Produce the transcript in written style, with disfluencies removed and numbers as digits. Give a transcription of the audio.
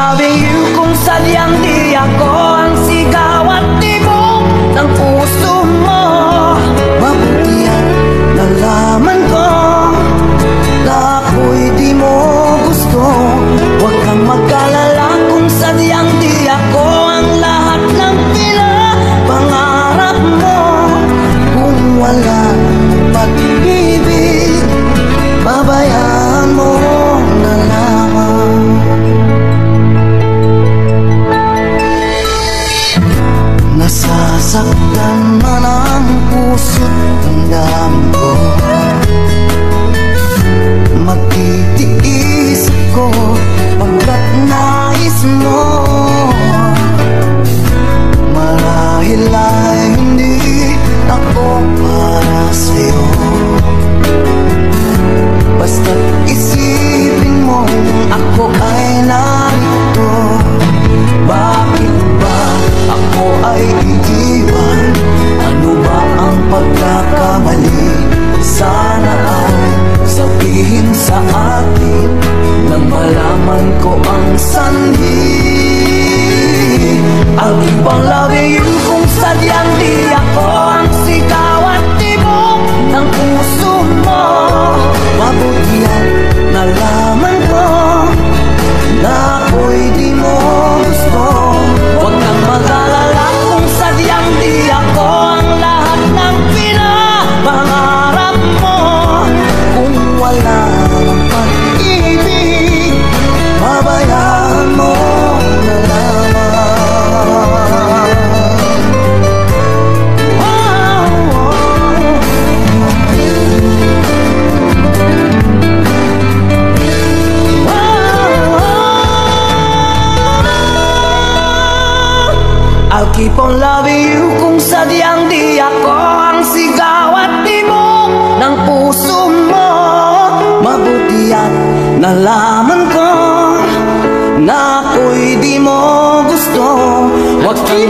loving you kung sadyang di ako ang sigaw at tibok ng puso mo. Mabuti at nalaman ko na ako'y di mo gusto. Huwag kang mag-alala kung sadyang di ako ang lahat ng pinapangarap mo. Kung wala pag-ibig, babayaan mo na lamang. Nasasaktan man ang puso't damdamin ko, magtitiis ako pagkat nais mo. Marahil ay hindi ako para sa'yo, basta't isipin mo ako ay narito. Bakit ba ako ay iiwan? Ano ba ang pagkakamali? Sana ay sabihin sa akin nang malaman ko ang sanhi. I'll keep on loving you kung sadyang di ako ang sigaw at tibok ng puso mo. Mabuti at nalaman ko na ako'y di mo gusto. Huwag kang mag-alala kung sadyang di ako ang lahat ng pinapangarap mo. Kung wala ng pag-ibig, babayaan mo na lamang. I'll keep on loving you kung sadyang di ako ang sigaw at tibok ng puso mo. Mabuti at nalaman ko na ako'y di mo gusto. Huwag kang